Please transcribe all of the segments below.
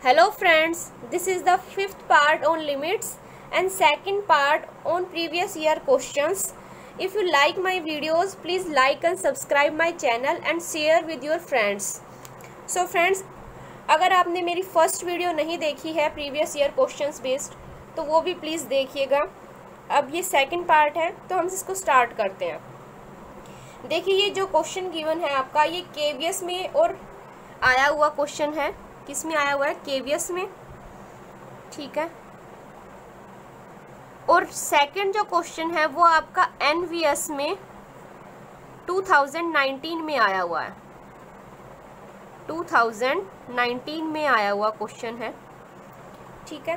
Hello friends, this is the fifth part on limits and second part on previous year questions. If you like my videos, please like and subscribe my channel and share with your friends. So friends, अगर आपने मेरी first video नहीं देखी है previous year questions based तो वो भी please देखिएगा। अब ये सेकंड पार्ट है तो हम इसको स्टार्ट करते हैं। देखिए ये जो क्वेश्चन गिवन है आपका ये केवीएस में और आया हुआ क्वेश्चन है। किस में आया हुआ है? केवीएस में, ठीक है। और सेकंड जो क्वेश्चन है वो आपका एनवीएस में 2019 में आया हुआ है। 2019 में आया हुआ क्वेश्चन है, ठीक है।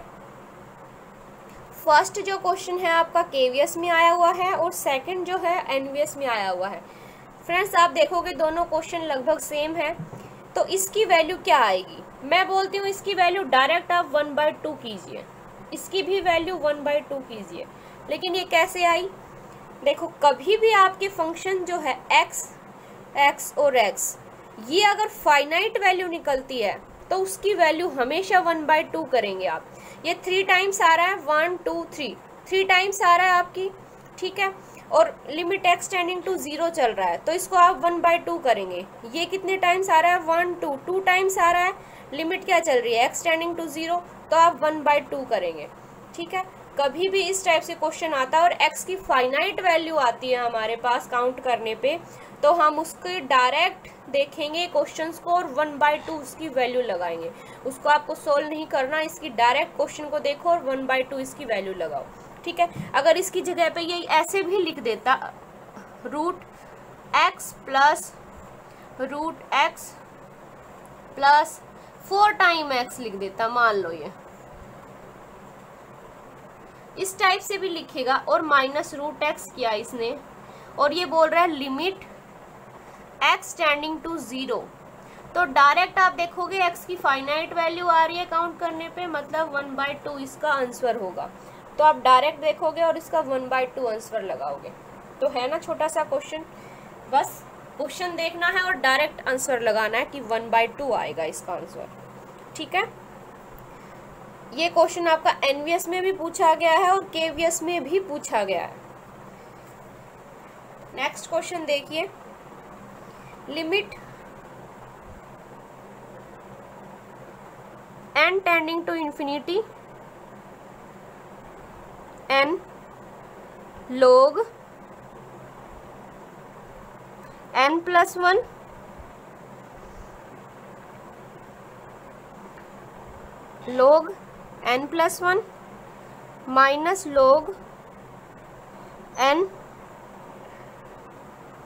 फर्स्ट जो क्वेश्चन है आपका केवीएस में आया हुआ है और सेकंड जो है एनवीएस में आया हुआ है। फ्रेंड्स आप देखोगे दोनों क्वेश्चन लगभग सेम है, तो इसकी वैल्यू क्या आएगी? मैं बोलती हूँ इसकी वैल्यू डायरेक्ट आप 1/2 कीजिए, इसकी भी वैल्यू 1/2 कीजिए। लेकिन ये कैसे आई? देखो कभी भी आपके फंक्शन जो है एक्स और एक्स ये अगर फाइनाइट वैल्यू निकलती है तो उसकी वैल्यू हमेशा 1/2 करेंगे आप। ये 3 टाइम्स आ रहा है, 1 2 3 टाइम्स आ रहा है आपकी, ठीक है। और लिमिट एक्स टेंडिंग टू 0 चल रहा है तो इसको आप 1/2 करेंगे। ये कितने टाइम्स आ रहा है? 1 2 टाइम्स आ रहा है। लिमिट क्या चल रही है? एक्स टेंडिंग टू 0 तो आप 1/2 करेंगे, ठीक है। कभी भी इस टाइप से क्वेश्चन आता है और एक्स की फाइनाइट वैल्यू आती है हमारे पास काउंट करने पे तो हम उसके डायरेक्ट देखेंगे क्वेश्चंस को और 1/2 उसकी वैल्यू लगाएंगे। उसको आपको सोल्व नहीं करना, इसकी डायरेक्ट क्वेश्चन को देखो और 1/2 इसकी वैल्यू लगाओ, ठीक है। अगर इसकी जगह पे ये ऐसे भी लिख देता √x प्लस 4 टाइम x लिख देता, मान लो ये इस टाइप से भी लिखेगा और -√x किया इसने और ये बोल रहा है लिमिट x टेंडिंग टू 0 तो डायरेक्ट आप देखोगे x की फाइनाइट वैल्यू आ रही है काउंट करने पे, मतलब 1/2 इसका आंसर होगा। तो आप डायरेक्ट देखोगे और इसका 1/2 आंसर लगाओगे। तो है ना छोटा सा क्वेश्चन, बस क्वेश्चन देखना है और डायरेक्ट आंसर लगाना है कि 1/2 आएगा इसका आंसर, ठीक है। ये क्वेश्चन आपका एनवीएस में भी पूछा गया है और केवीएस में भी पूछा गया है। नेक्स्ट क्वेश्चन देखिए, limit n tending to infinity n log n + 1 log n + 1 minus log n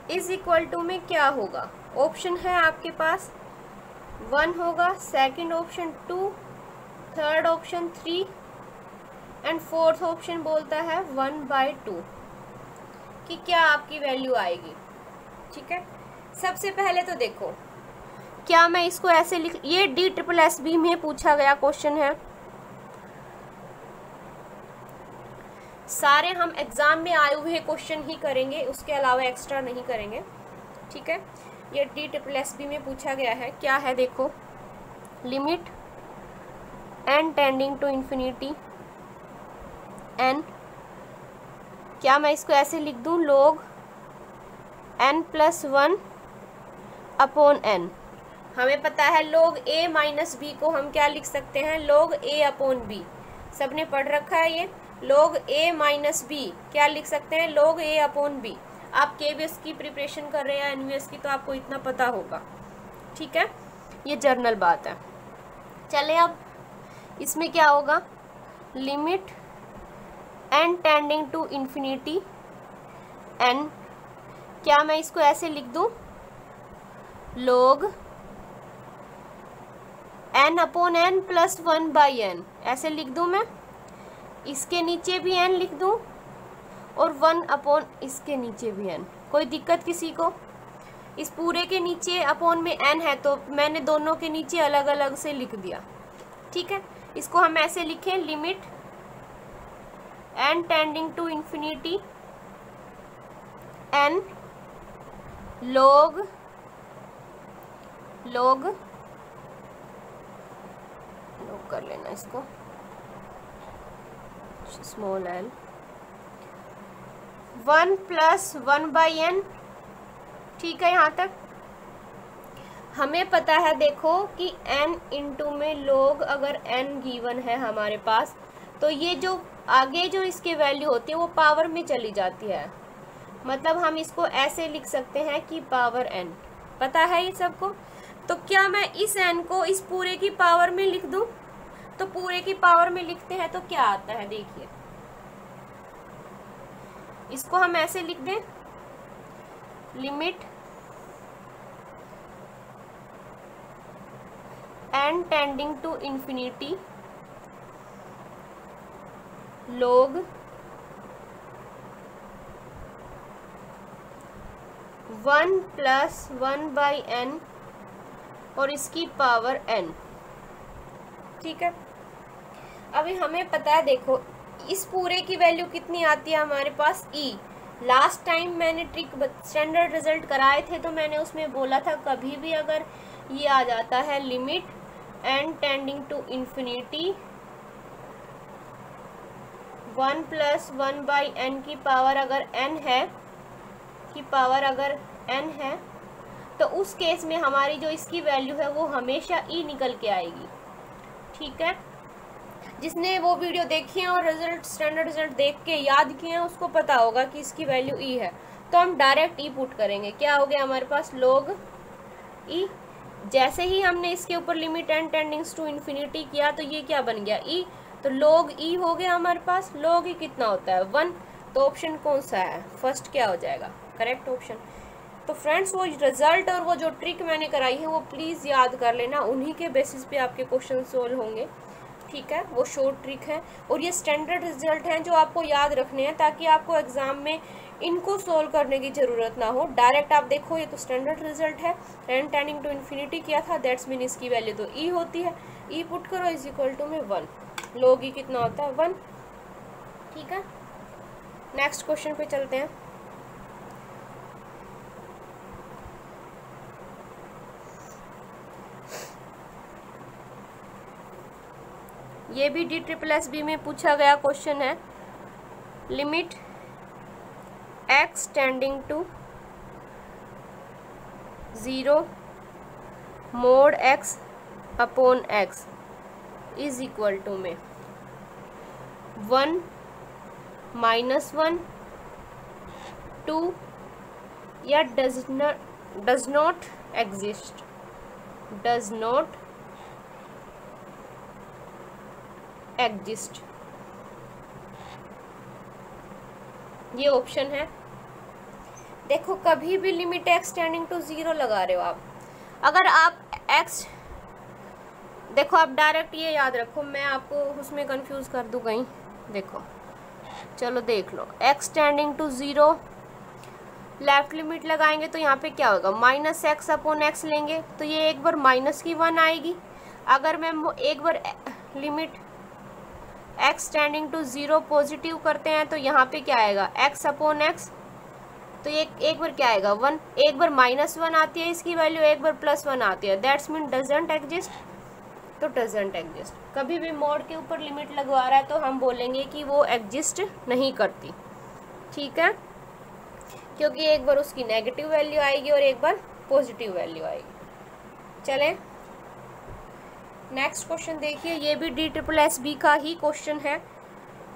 is equal to में क्या होगा? ऑप्शन है आपके पास 1 होगा, second option 2, third option 3 and fourth option बोलता है 1/2 कि क्या आपकी वैल्यू आएगी, ठीक है। सबसे पहले तो देखो क्या मैं इसको ऐसे लिख, ये DSSB में पूछा गया क्वेश्चन है, सारे हम एग्जाम में आए हुए क्वेश्चन ही करेंगे, उसके अलावा एक्स्ट्रा नहीं करेंगे, ठीक है। ये DSSB में पूछा गया है, क्या है देखो, limit n tending to infinity n, क्या मैं इसको ऐसे लिख दूं, log n + 1 अपॉन n। हमें पता है log a - b को हम क्या लिख सकते हैं, log a अपॉन b। सबने पढ़ रखा है ये, log a - b क्या लिख सकते हैं, log a अपॉन b। आप केवीएस की प्रिपरेशन कर रहे हैं एनवीएस की तो आपको इतना पता होगा, ठीक है। ये जर्नल बात है। चले अब इसमें क्या होगा, limit n tending to infinity n, क्या मैं इसको ऐसे लिख दूं, log n upon n + 1/n ऐसे लिख दूं मैं। इसके नीचे भी n लिख दूं और 1 अपॉन इसके नीचे भी n। कोई दिक्कत किसी को? इस पूरे के नीचे अपॉन में n है तो मैंने दोनों के नीचे अलग अलग से लिख दिया, ठीक है। इसको हम ऐसे लिखें, limit n tending to infinity n log कर लेना इसको, स्मॉल एल। 1 + 1/n, ठीक है। यहाँ तक हमें पता है देखो कि n इंटू में लोग अगर n गिवन है हमारे पास, तो ये जो आगे जो इसकी वैल्यू होती है वो पावर में चली जाती है। मतलब हम इसको ऐसे लिख सकते हैं कि पावर n, पता है ये सबको। तो क्या मैं इस n को इस पूरे की पावर में लिख दूं? तो पूरे की पावर में लिखते हैं तो क्या आता है, देखिए इसको हम ऐसे लिख दें, limit n tending to infinity log 1 + 1/n और इसकी पावर n, ठीक है। अभी हमें पता है देखो इस पूरे की वैल्यू कितनी आती है हमारे पास, e। लास्ट टाइम मैंने ट्रिक स्टैंडर्ड रिजल्ट कराए थे तो मैंने उसमें बोला था कभी भी अगर ये आ जाता है limit n tending to infinity 1 + 1/n की पावर अगर n है, की पावर अगर n है, तो उस केस में हमारी जो इसकी वैल्यू है वो हमेशा e निकल के आएगी, ठीक है। जिसने वो वीडियो देखी है और रिजल्ट स्टैंडर्ड रिजल्ट देख के याद किए हैं उसको पता होगा कि इसकी वैल्यू e है। तो हम डायरेक्ट e पुट करेंगे, क्या हो गया हमारे पास log e। जैसे ही हमने इसके ऊपर लिमिट n टेंडिंग्स टू इंफिनिटी किया तो ये क्या बन गया e, तो log e हो गया हमारे पास। log e कितना होता है 1, तो ऑप्शन कौन सा है, फर्स्ट क्या हो जाएगा, करेक्ट ऑप्शन। तो फ्रेंड्स वो रिजल्ट और वो जो ट्रिक मैंने कराई है वो प्लीज़ याद कर लेना, उन्हीं के बेसिस पे आपके क्वेश्चन सोल्व होंगे, ठीक है। वो शॉर्ट ट्रिक है और ये स्टैंडर्ड रिजल्ट हैं जो आपको याद रखने हैं ताकि आपको एग्जाम में इनको सोल्व करने की ज़रूरत ना हो। डायरेक्ट आप देखो ये तो स्टैंडर्ड रिजल्ट है, n टेंडिंग टू इंफिनिटी किया था, दैट्स मीन इसकी वैल्यू तो e होती है, e पुट करो इज इक्वल टू में 1, log e कितना होता है 1, ठीक है। नेक्स्ट क्वेश्चन पे चलते हैं। ये भी DSSB में पूछा गया क्वेश्चन है, limit x tending to 0 mod x upon x is equal to में 1 -1 2 या does not exist, does not exist, ये ऑप्शन है। देखो कभी भी लिमिट x टेंडिंग टू 0 लगा रहे हो आप, अगर आप x, देखो आप डायरेक्ट ये याद रखो, मैं आपको उसमें कंफ्यूज कर दूँ कहीं, देखो चलो देख लो, x tending to 0 left limit लगाएंगे तो यहाँ पे क्या होगा -x अपॉन x लेंगे तो ये एक बार माइनस की 1 आएगी। अगर मैं एक बार limit x tending to 0 positive करते हैं तो यहाँ पे क्या आएगा x अपॉन x, तो ये एक बार क्या आएगा 1, एक बार -1 आती है इसकी वैल्यू, एक बार +1 आती है, दैट्स मीन डजंट एग्जिस्ट, तो डजंट एग्जिस्ट। कभी भी मोड के ऊपर लिमिट लगवा रहा है तो हम बोलेंगे कि वो एग्जिस्ट नहीं करती, ठीक है, क्योंकि एक बार उसकी नेगेटिव वैल्यू आएगी और एक बार पॉजिटिव वैल्यू आएगी। चलें नेक्स्ट क्वेश्चन देखिए, ये भी DSSB का ही क्वेश्चन है।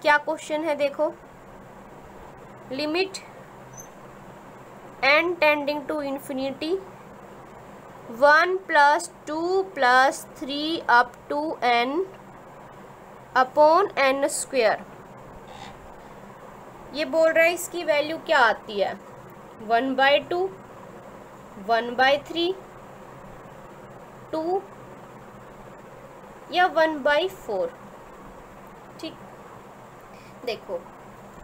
क्या क्वेश्चन है देखो, limit n tending to infinity 1 + 2 + 3 up to n upon n square. ये बोल रहा है इसकी वैल्यू क्या आती है 1/2 1/3 2 या 1/4, ठीक। देखो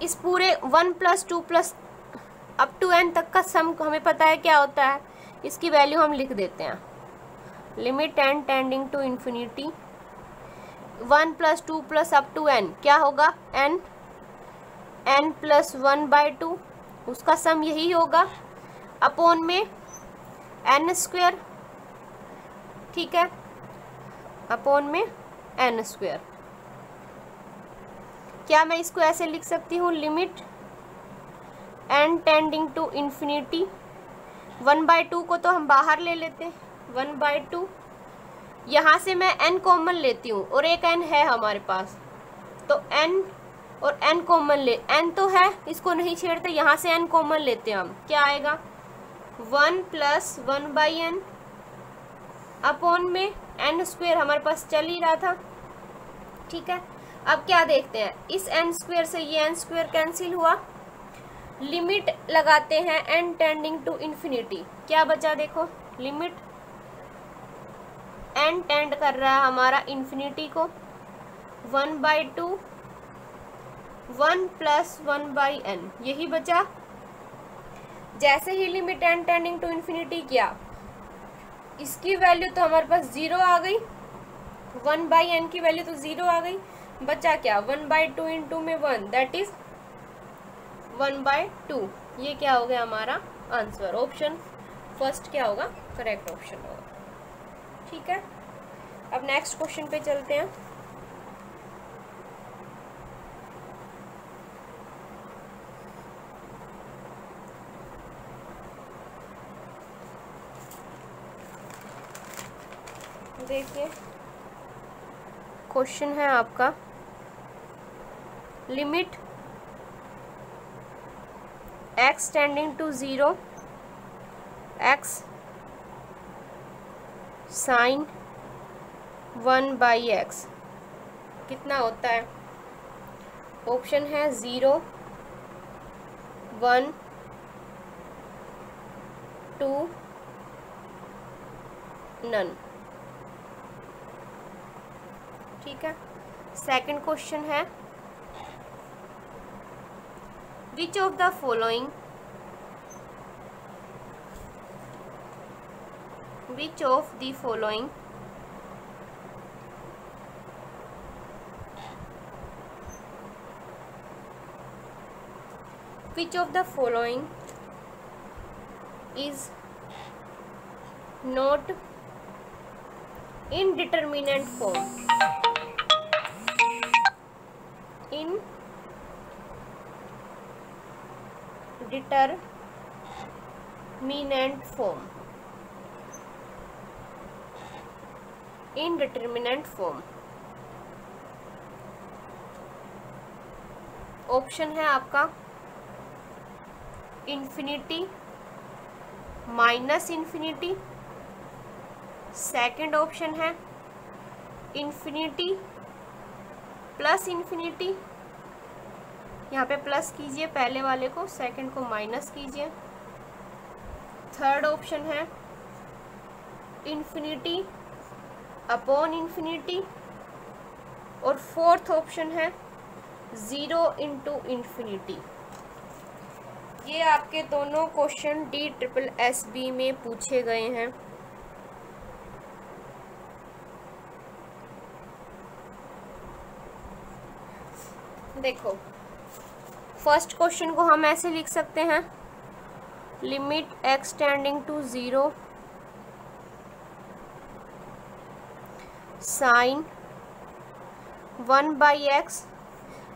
इस पूरे 1 + 2 + अप टू n तक का सम हमें पता है क्या होता है, इसकी वैल्यू हम लिख देते हैं, limit n tending to infinity 1 + 2 + up to n क्या होगा n + 1/2, उसका सम यही होगा, अपॉन में n स्क्वायर, ठीक है, अपॉन में एन स्क्वायर। क्या मैं इसको ऐसे लिख सकती हूँ, limit n tending to infinity, 1/2 को तो हम बाहर ले लेते हैं, 1/2, यहाँ से मैं n कॉमन लेती हूँ और एक n है हमारे पास, तो n और n कॉमन ले, n तो है इसको नहीं छेड़ते, यहाँ से n कॉमन लेते हैं हम, क्या आएगा 1 + 1/n अपॉन में n स्क्वायर हमारे पास चल ही रहा था। ठीक है, अब क्या देखते हैं, इस n स्क्वायर से ये n स्क्वायर कैंसिल हुआ, लिमिट लगाते हैं n टेंडिंग टू इन्फिनिटी, क्या बचा देखो, लिमिट n टेंड कर रहा है हमारा इन्फिनिटी को, 1/2 1 + 1/n यही बचा। जैसे ही limit n tending to infinity किया, इसकी वैल्यू तो हमारे पास 0 आ गई, 1/n की वैल्यू तो 0 आ गई, बचा क्या 1/2 इंटू में 1 दैट इज 1/2। ये क्या हो गया हमारा आंसर, ऑप्शन फर्स्ट क्या होगा, करेक्ट ऑप्शन होगा। ठीक है, अब नेक्स्ट क्वेश्चन पे चलते हैं। देखिए क्वेश्चन है आपका, limit x tending to 0 x sine 1/x कितना होता है, ऑप्शन है 0 1 2 नन। ठीक है, सेकंड क्वेश्चन है, which of the following which of the following is not indeterminate form, indeterminate form। Option है आपका infinity minus infinity, second option है इन्फिनिटी प्लस इन्फिनिटी, यहाँ पे प्लस कीजिए पहले वाले को, सेकंड को माइनस कीजिए, थर्ड ऑप्शन है इन्फिनिटी अपॉन इन्फिनिटी, और फोर्थ ऑप्शन है 0 इंटू इन्फिनिटी। ये आपके दोनों क्वेश्चन DSSB में पूछे गए हैं। देखो फर्स्ट क्वेश्चन को हम ऐसे लिख सकते हैं, limit x tending to 0 sine 1/x,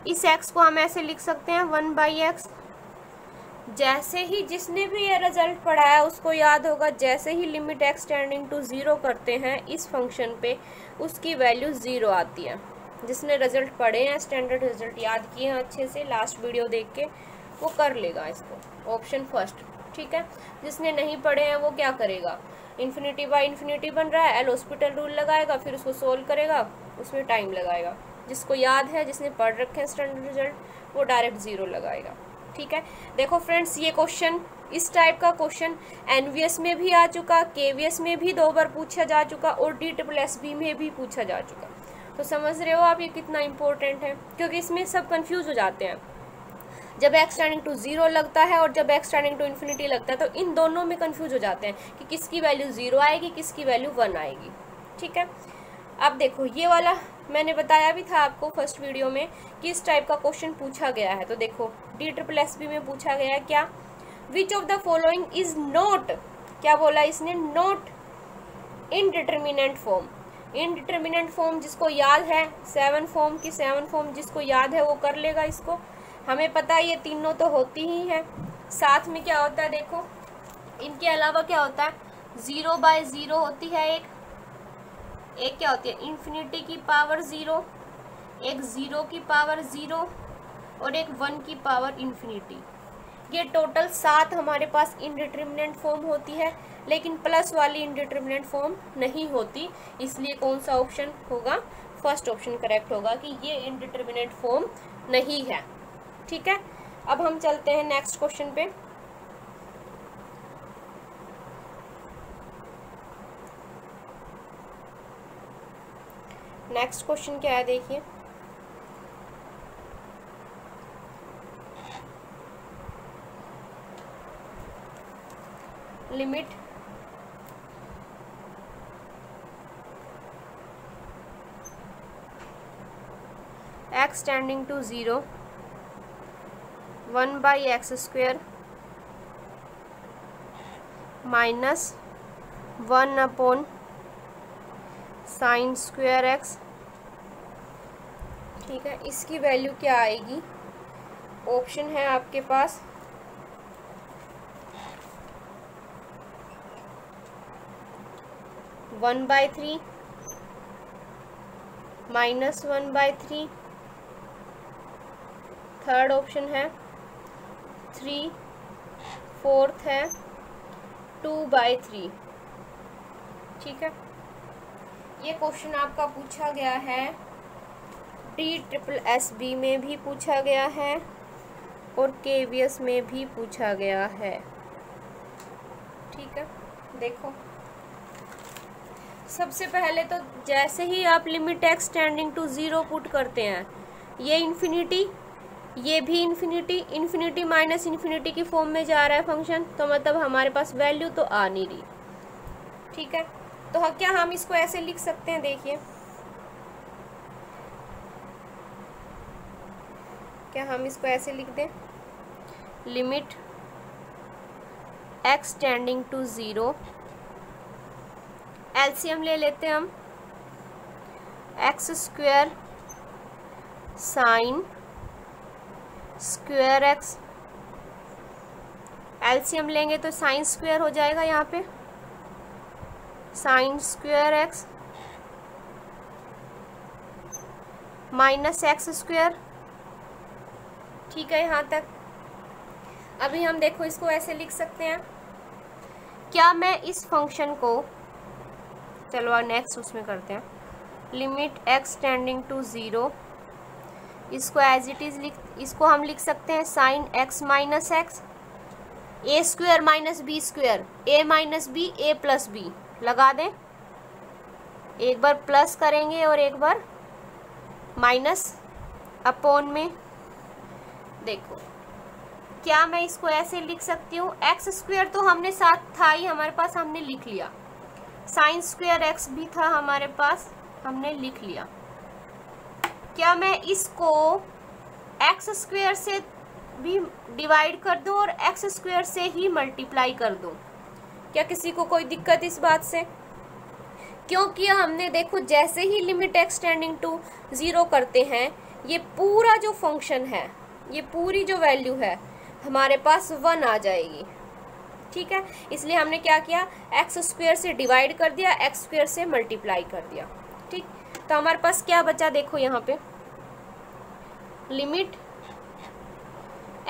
इस x को हम ऐसे लिख सकते हैं 1/x। जैसे ही जिसने भी ये रिजल्ट पढ़ा है उसको याद होगा, जैसे ही लिमिट x टेंडिंग टू 0 करते हैं इस फंक्शन पे, उसकी वैल्यू 0 आती है। जिसने रिजल्ट पढ़े हैं, स्टैंडर्ड रिजल्ट याद किए हैं अच्छे से, लास्ट वीडियो देख के वो कर लेगा इसको, ऑप्शन फर्स्ट। ठीक है, जिसने नहीं पढ़े हैं वो क्या करेगा, इन्फिनिटी बाय इन्फिनिटी बन रहा है, एल हॉस्पिटल रूल लगाएगा, फिर उसको सोल्व करेगा, उसमें टाइम लगाएगा। जिसको याद है, जिसने पढ़ रखे हैं स्टैंडर्ड रिजल्ट, वो डायरेक्ट 0 लगाएगा। ठीक है, देखो फ्रेंड्स, ये क्वेश्चन, इस टाइप का क्वेश्चन एनवीएस में भी आ चुका, केवीएस में भी 2 बार पूछा जा चुका, और DSSB में भी पूछा जा चुका। तो समझ रहे हो आप ये कितना इंपॉर्टेंट है, क्योंकि इसमें सब कंफ्यूज हो जाते हैं। जब x टेंडिंग टू 0 लगता है और जब x टेंडिंग टू इन्फिनिटी लगता है, तो इन दोनों में कंफ्यूज हो जाते हैं कि किसकी वैल्यू 0 आएगी, किसकी वैल्यू 1 आएगी। ठीक है, अब देखो ये वाला मैंने बताया भी था आपको फर्स्ट वीडियो में कि इस टाइप का क्वेश्चन पूछा गया है। तो देखो DSSB में पूछा गया है क्या, which of the following is not, क्या बोला इसने, नॉट इनडिटरमिनेंट फॉर्म। इनडिटर्मिनेंट फॉर्म जिसको याद है, 7 फॉर्म की 7 फॉर्म जिसको याद है वो कर लेगा इसको। हमें पता है ये तीनों तो होती ही है। साथ में क्या होता है देखो, इनके अलावा क्या होता है, 0/0 होती है एक क्या होती है, इन्फिनिटी की पावर 0, एक 0 की पावर 0 और एक 1 की पावर इन्फिनिटी। ये टोटल 7 हमारे पास इनडिटर्मिनेंट फॉर्म होती है, लेकिन प्लस वाली इनडिटर्मिनेंट फॉर्म नहीं होती। इसलिए कौन सा ऑप्शन होगा, फर्स्ट ऑप्शन करेक्ट होगा कि ये इनडिटर्मिनेंट फॉर्म नहीं है। ठीक है, अब हम चलते हैं नेक्स्ट क्वेश्चन पे। नेक्स्ट क्वेश्चन क्या है देखिए, limit x tending to 0 1/x² minus 1/sin² x। ठीक है, इसकी वैल्यू क्या आएगी, ऑप्शन है आपके पास (1/3) -1/3, थर्ड ऑप्शन है 3, फोर्थ है 2/3। ठीक है, ये क्वेश्चन आपका पूछा गया है DSSB में भी पूछा गया है और KVS में भी पूछा गया है। ठीक है, देखो सबसे पहले तो जैसे ही आप limit x tending to 0 put करते हैं, ये इन्फिनिटी, ये भी इन्फिनिटी, इन्फिनिटी माइनस इन्फिनिटी की फॉर्म में जा रहा है फंक्शन, तो मतलब हमारे पास वैल्यू तो आ नहीं रही। ठीक है, तो क्या हम इसको ऐसे लिख सकते हैं, देखिए क्या हम इसको ऐसे लिख दें, limit x tending to 0, LCM ले लेते हैं हम, x² sin² x, एलसीएम लेंगे तो sin² हो जाएगा, यहाँ पे sin² x माइनस x²। ठीक है, यहाँ तक। अभी हम देखो इसको ऐसे लिख सकते हैं, क्या मैं इस फंक्शन को, चलो नेक्स्ट उसमें करते हैं, लिमिट x टेंडिंग टू 0, इसको एज इट इज इसको हम लिख सकते हैं sin x minus x, a² minus b², a minus b a plus b लगा दें, एक बार प्लस करेंगे और एक बार माइनस अपॉन में। देखो क्या मैं इसको ऐसे लिख सकती हूँ, x² तो हमने साथ था ही हमारे पास, हमने लिख लिया, sin² x भी था हमारे पास, हमने लिख लिया। क्या मैं इसको x² से भी डिवाइड कर दूं और x² से ही मल्टीप्लाई कर दूं, क्या किसी को कोई दिक्कत इस बात से? क्योंकि हमने देखो जैसे ही लिमिट x टेंडिंग टू 0 करते हैं, ये पूरा जो फंक्शन है, ये पूरी जो वैल्यू है हमारे पास 1 आ जाएगी। ठीक है, इसलिए हमने क्या किया, x² से डिवाइड कर दिया, x² से मल्टीप्लाई कर दिया। ठीक, तो हमारे पास क्या बचा, देखो यहाँ पे लिमिट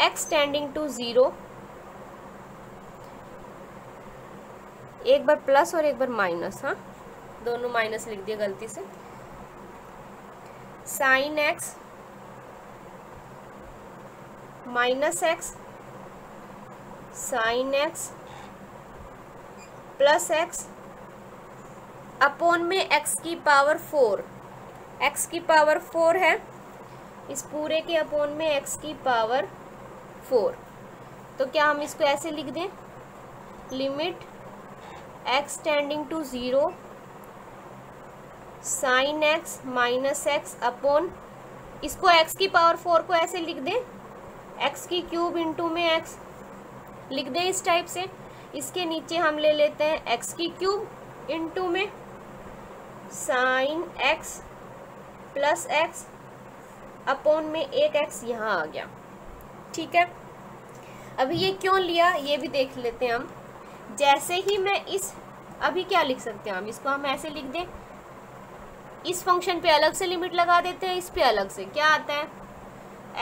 x टेंडिंग टू 0, एक बार प्लस और एक बार माइनस, हाँ दोनों माइनस लिख दिया गलती से, sin x minus x sin x plus x upon में x की पावर 4, x की पावर 4 है, इस पूरे के अपॉन में x की पावर 4। तो क्या हम इसको ऐसे लिख दें, limit x tending to 0 sin x minus x upon, इसको x की पावर 4 को ऐसे लिख दें, x की क्यूब इंटू में x लिख दें इस टाइप से। इसके नीचे हम ले लेते हैं x की क्यूब इंटू में sine x plus x upon में एक एक्स यहाँ आ गया। ठीक है, अभी ये क्यों लिया ये भी देख लेते हैं हम। जैसे ही मैं इस, अभी क्या लिख सकते हैं हम, इसको हम ऐसे लिख दें, इस फंक्शन पे अलग से लिमिट लगा देते हैं, इस पे अलग से क्या आता है,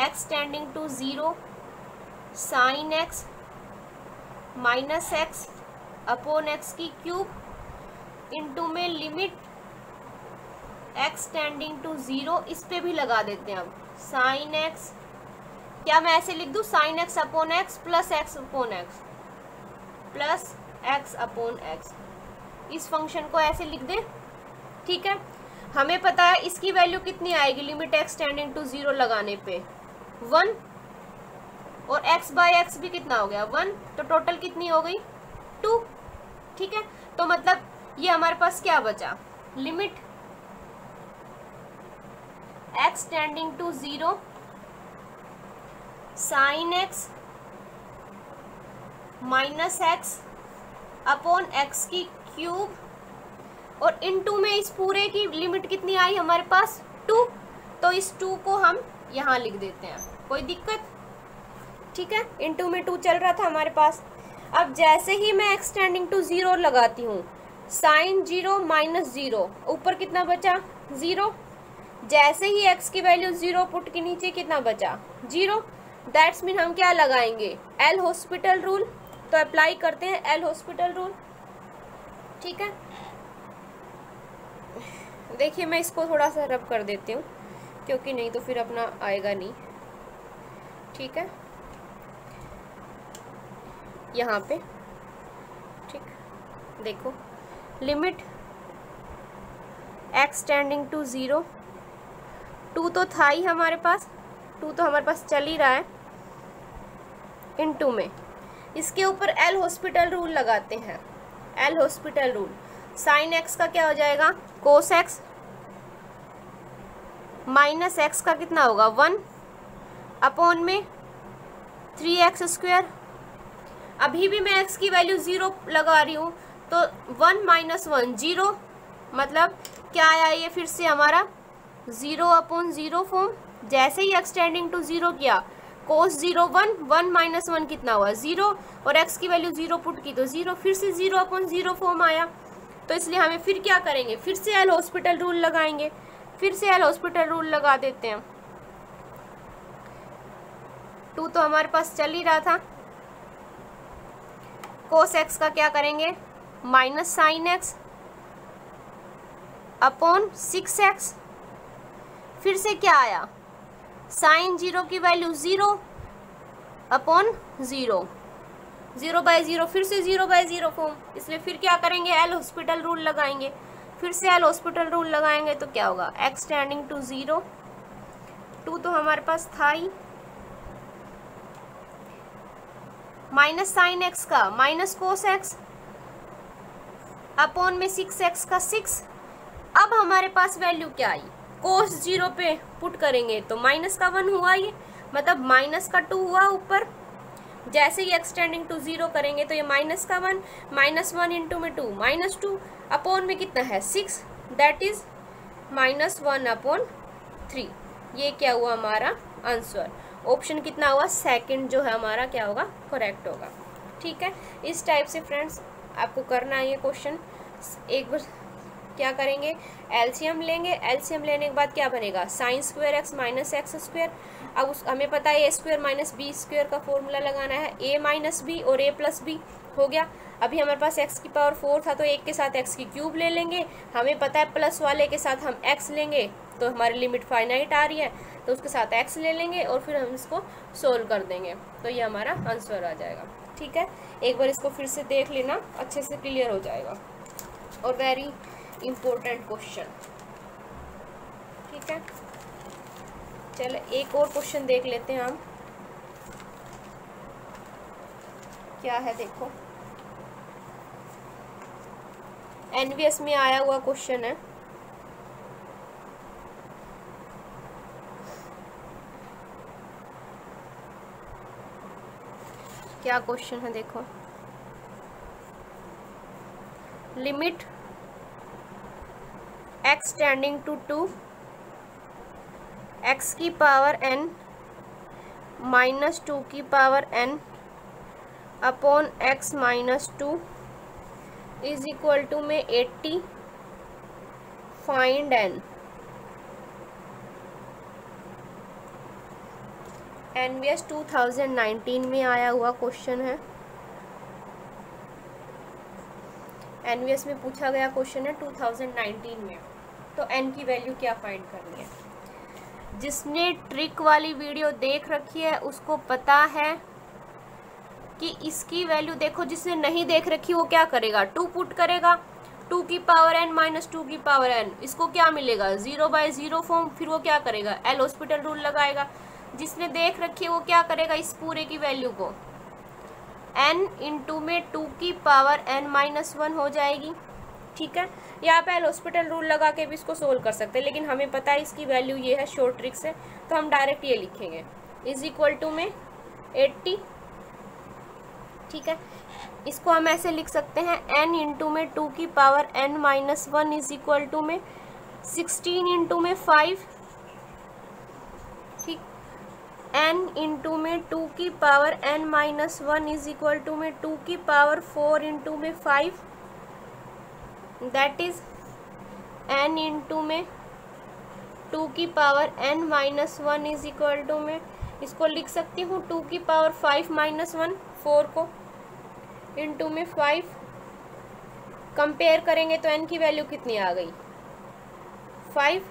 x tending to 0 sine x minus x upon x की क्यूब इंटू में लिमिट x टेंडिंग टू 0, इस पे भी लगा देते हैं अब साइन एक्स, क्या मैं ऐसे लिख दूं, sine x upon x plus x upon x plus x upon x, इस फंक्शन को ऐसे लिख दें। ठीक है, हमें पता है इसकी वैल्यू कितनी आएगी लिमिट x टेंडिंग टू 0 लगाने पे 1, और x बाय एक्स भी कितना हो गया 1, तो टोटल कितनी हो गई 2। ठीक है, तो मतलब ये हमारे पास क्या बचा, limit x tending to 0 sine x minus x upon x की क्यूब, और इनटू में इस पूरे की लिमिट कितनी आई हमारे पास 2, तो इस 2 को हम यहाँ लिख देते हैं, कोई दिक्कत। ठीक है, इनटू में 2 चल रहा था हमारे पास। अब जैसे ही मैं x टेंडिंग टू 0 लगाती हूँ, साइन 0 माइनस 0, ऊपर कितना बचा 0, जैसे ही x की वैल्यू 0 पुट के नीचे कितना बचा 0, दैट्स मीन हम क्या लगाएंगे एल हॉस्पिटल रूल, तो अप्लाई करते हैं एल हॉस्पिटल रूल। ठीक है, देखिए मैं इसको थोड़ा सा रब कर देती हूँ क्योंकि नहीं तो फिर अपना आएगा नहीं। ठीक है, यहाँ पे ठीक देखो, लिमिट x टेंडिंग टू 0, 2 तो था ही हमारे पास, 2 तो हमारे पास चल ही रहा है, इनटू में इसके ऊपर एल हॉस्पिटल रूल लगाते हैं, L hospital rule, sine x का क्या हो जाएगा कोस एक्स माइनस एक्स का कितना होगा 1 अपॉन में 3x स्क्वायर। अभी भी मैं x की वैल्यू 0 लगा रही हूँ, तो 1 माइनस 1 0, मतलब क्या आया ये फिर से हमारा 0 अपॉन 0 फॉर्म। जैसे ही x टेंडिंग टू 0 किया, कोस 0 1, 1 माइनस 1 कितना हुआ 0, और x की वैल्यू 0 पुट की तो 0, फिर से 0 अपॉन 0 फॉर्म आया। तो इसलिए हमें फिर क्या करेंगे, फिर से एल हॉस्पिटल रूल लगाएंगे, फिर से एल हॉस्पिटल रूल लगा देते हैं। 2 तो हमारे पास चल ही रहा था, कोस एक्स का क्या करेंगे minus sine x upon 6x, फिर से क्या आया साइन 0 की वैल्यू 0 अपॉन 0, 0 बाय 0, फिर से 0 बाय 0 फॉर्म, इसलिए फिर क्या करेंगे एल हॉस्पिटल रूल लगाएंगे, फिर से एल हॉस्पिटल रूल लगाएंगे तो क्या होगा x टेंडिंग टू 0, 2 तो हमारे पास था ही, माइनस साइन एक्स का माइनस कोस एक्स अपॉन में 6x का 6। अब हमारे पास वैल्यू क्या आई, कोस 0 पे पुट करेंगे तो माइनस का 1 हुआ, ये मतलब माइनस का 2 हुआ ऊपर। जैसे ही x टेंडिंग टू 0 करेंगे तो ये माइनस का 1, माइनस 1 इंटू में 2 माइनस 2 अपॉन में कितना है 6, दैट इज माइनस 1 अपॉन 3। ये क्या हुआ हमारा आंसर, ऑप्शन कितना हुआ सेकंड जो है हमारा क्या होगा करेक्ट होगा। ठीक है, इस टाइप से फ्रेंड्स आपको करना है ये क्वेश्चन। एक बार क्या करेंगे एलसीएम लेंगे, एलसीएम लेने के बाद क्या बनेगा sine square x minus x square. अब उस हमें पता है ए स्क्वायर माइनस बी स्क्वायर का फॉर्मूला लगाना है, ए माइनस बी और ए प्लस बी हो गया। अभी हमारे पास x की पावर 4 था तो एक के साथ x की क्यूब ले लेंगे, हमें पता है प्लस वाले के साथ हम x लेंगे तो हमारी लिमिट फाइनाइट आ रही है तो उसके साथ x ले लेंगे और फिर हम इसको सोल्व कर देंगे तो ये हमारा आंसर आ जाएगा। ठीक है, एक बार इसको फिर से देख लेना, अच्छे से क्लियर हो जाएगा और वेरी इम्पोर्टेंट क्वेश्चन। ठीक है, चलो एक और क्वेश्चन देख लेते हैं हम, क्या है देखो, एनवीएस में आया हुआ क्वेश्चन है। क्या क्वेश्चन है देखो, limit x tending to 2 x की पावर n माइनस 2 की power n upon x minus 2 is equal to में 80। Find n। NVS 2019 में आया हुआ क्वेश्चन है। NVS में पूछा गया क्वेश्चन है 2019 में। तो n की वैल्यू क्या फाइंड करनी है। जिसने ट्रिक वाली वीडियो देख रखी है उसको पता है कि इसकी वैल्यू देखो। जिसने नहीं देख रखी वो क्या करेगा, 2 पुट करेगा, 2 की पावर n माइनस 2 की पावर n, इसको क्या मिलेगा 0/0 फॉर्म। फिर वो क्या करेगा, एल हॉस्पिटल रूल लगाएगा। जिसने देख रखी है वो क्या करेगा, इस पूरे की वैल्यू को n इंटू में 2 की पावर n माइनस 1 हो जाएगी। ठीक है, यहाँ पे एल हॉस्पिटल रूल लगा के भी इसको सोल्व कर सकते हैं, लेकिन हमें पता है इसकी वैल्यू ये है शॉर्ट ट्रिक से, तो हम डायरेक्ट ये लिखेंगे इज इक्वल टू में 80। ठीक है, इसको हम ऐसे लिख सकते हैं n इंटू में 2 की power n minus 1 is equal to में 16 इंटू में 5। ठीक, n इंटू में 2 की power n minus 1 is equal to में 2 की पावर 4 इंटू में 5, दैट इज n इंटू में 2 की power n minus 1 is equal to में, इसको लिख सकती हूँ 2 की पावर 5 माइनस 1, 4 को इंटू में 5। कंपेयर करेंगे तो n की वैल्यू कितनी आ गई 5।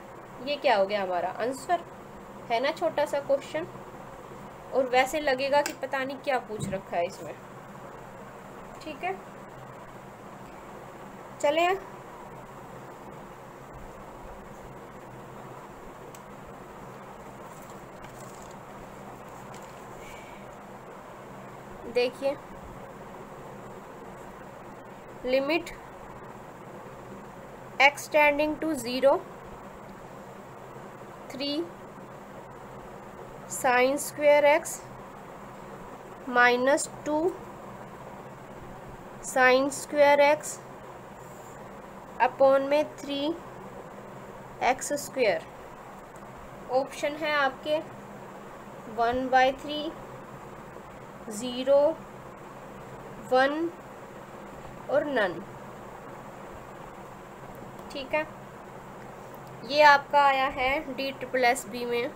ये क्या हो गया हमारा आंसर, है ना छोटा सा क्वेश्चन। और वैसे लगेगा कि पता नहीं क्या पूछ रखा है इसमें। ठीक है, चले देखिए, limit x tending to 0 3 sine square x minus 2 sine square x upon में 3x स्क्वेयर। ऑप्शन है आपके 1/3, 0, 1 और नन। ठीक है, ये आपका आया है DSSB में।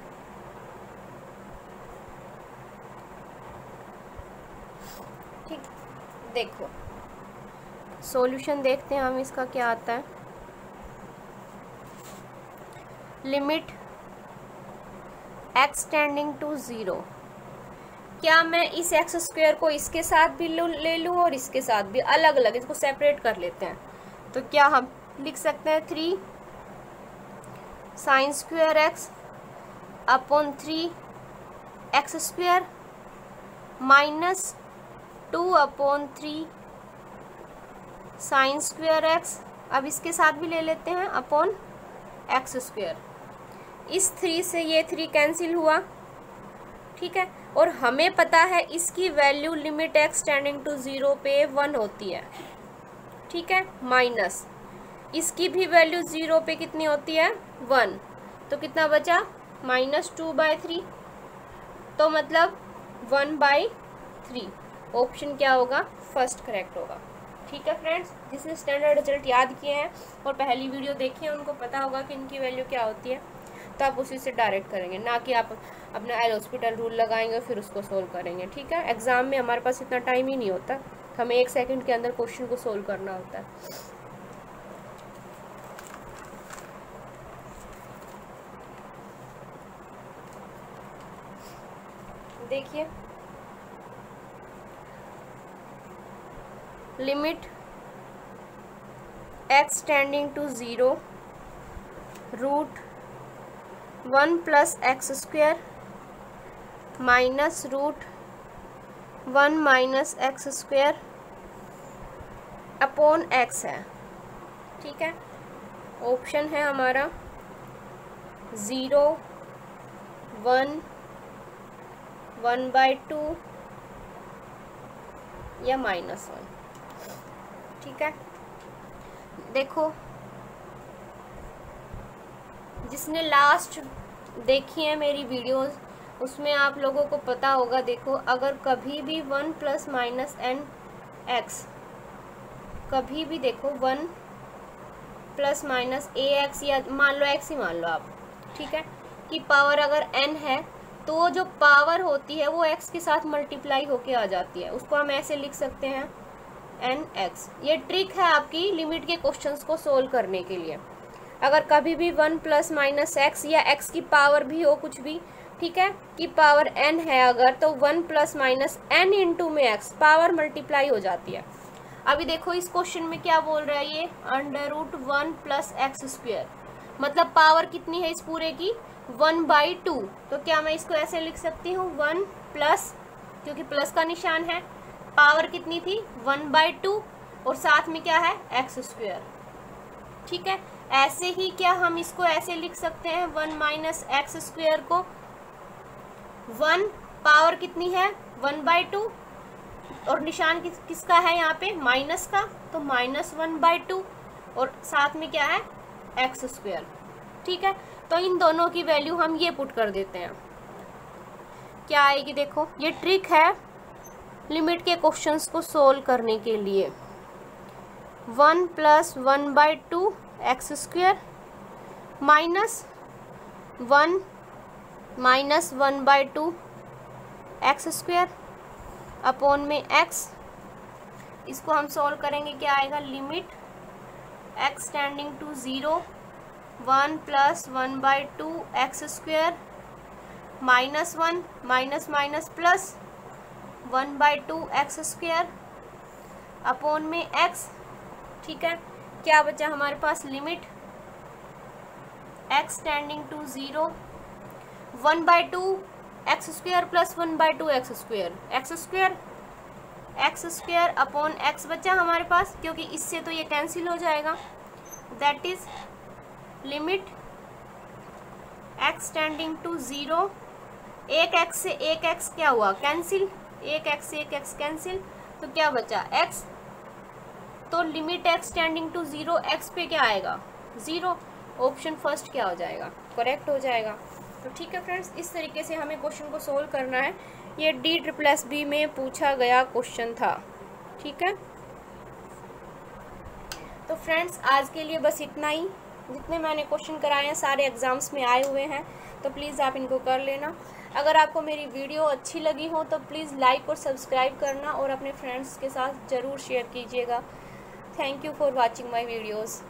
ठीक, देखो सॉल्यूशन देखते हैं हम इसका क्या आता है। लिमिट x टेंडिंग टू 0, क्या मैं इस एक्स स्क्वायर को इसके साथ भी ले लूँ और इसके साथ भी, अलग अलग इसको सेपरेट कर लेते हैं। तो क्या हम लिख सकते हैं 3 sine square x upon 3x square minus 2 upon 3 sine square x, अब इसके साथ भी ले लेते हैं अपॉन x स्क्वायर। इस 3 से ये 3 कैंसिल हुआ। ठीक है, और हमें पता है इसकी value limit x tending to 0 पे 1 होती है। ठीक है, माइनस इसकी भी वैल्यू 0 पे कितनी होती है 1, तो कितना बचा -2/3, तो मतलब 1/3। ऑप्शन क्या होगा, फर्स्ट करेक्ट होगा। ठीक है फ्रेंड्स, जिसने स्टैंडर्ड रिजल्ट याद किए हैं और पहली वीडियो देखी है उनको पता होगा कि इनकी वैल्यू क्या होती है, तो आप उसी से डायरेक्ट करेंगे, ना कि आप अपना एल हॉस्पिटल रूल लगाएंगे फिर उसको सोल्व करेंगे। ठीक है, एग्जाम में हमारे पास इतना टाइम ही नहीं होता, हमें 1 सेकंड के अंदर क्वेश्चन को सोल्व करना होता है। देखिए, limit x tending to 0 root 1 plus x square minus root 1 minus x square upon x है। ठीक है, ऑप्शन है हमारा 0, 1, 1/2 या -1। ठीक है, देखो जिसने लास्ट देखी है मेरी वीडियोस उसमें आप लोगों को पता होगा। देखो, अगर कभी भी 1 प्लस माइनस एन एक्स, कभी भी देखो 1 प्लस माइनस ए एक्स, या मान लो एक्स ही मान लो आप, ठीक है, कि पावर अगर n है तो वो जो पावर होती है वो x के साथ मल्टीप्लाई होके आ जाती है। उसको हम ऐसे लिख सकते हैं nx। ये ट्रिक है आपकी लिमिट के क्वेश्चंस को सोल्व करने के लिए। अगर कभी भी 1 प्लस माइनस एक्स या x की पावर भी हो कुछ भी, ठीक है, कि पावर n है अगर, तो 1 प्लस माइनस n इंटू में x पावर मल्टीप्लाई हो जाती है। अभी देखो इस क्वेश्चन में क्या बोल रहा है ये, √1 प्लस एक्स स्क्वायर, मतलब पावर कितनी है इस पूरे की 1/2। तो क्या मैं इसको ऐसे लिख सकती हूँ 1 प्लस, क्योंकि प्लस का निशान है, पावर कितनी थी 1/2 और साथ में क्या है एक्स स्क्वायर। ठीक है, ऐसे ही क्या हम इसको ऐसे लिख सकते हैं 1 माइनस एक्स स्क्वायर को, 1 पावर कितनी है 1/2 और निशान किसका है यहाँ पे माइनस का, तो -1/2 और साथ में क्या है एक्स स्क्वायर। ठीक है, तो इन दोनों की वैल्यू हम ये पुट कर देते हैं, क्या आएगी देखो। ये ट्रिक है लिमिट के क्वेश्चंस को सोल्व करने के लिए। 1 plus 1/2 x square minus 1 minus 1/2 x square upon में एक्स। इसको हम सोल्व करेंगे, क्या आएगा, limit x tending to 0 1 plus 1/2 x square minus 1 minus minus plus 1/2 x square upon में एक्स। ठीक है, क्या बचा हमारे पास, limit x tending to 0 1/2 x square plus 1/2 x square x square upon x बचा हमारे पास, क्योंकि इससे तो ये कैंसिल हो जाएगा। That is limit x tending to 0, एक एक्स से एक एक्स क्या हुआ कैंसिल, एक एक्स से एक एक्स कैंसिल, तो क्या बचा एक्स। तो limit x tending to 0 x पे क्या आएगा 0, ऑप्शन फर्स्ट क्या हो जाएगा करेक्ट हो जाएगा। तो ठीक है फ्रेंड्स, इस तरीके से हमें क्वेश्चन को सोल्व करना है। ये DSSB में पूछा गया क्वेश्चन था। ठीक है, तो फ्रेंड्स आज के लिए बस इतना ही। जितने मैंने क्वेश्चन कराए हैं सारे एग्जाम्स में आए हुए हैं, तो प्लीज़ आप इनको कर लेना। अगर आपको मेरी वीडियो अच्छी लगी हो तो प्लीज़ लाइक और सब्सक्राइब करना और अपने फ्रेंड्स के साथ ज़रूर शेयर कीजिएगा। Thank you for watching my videos.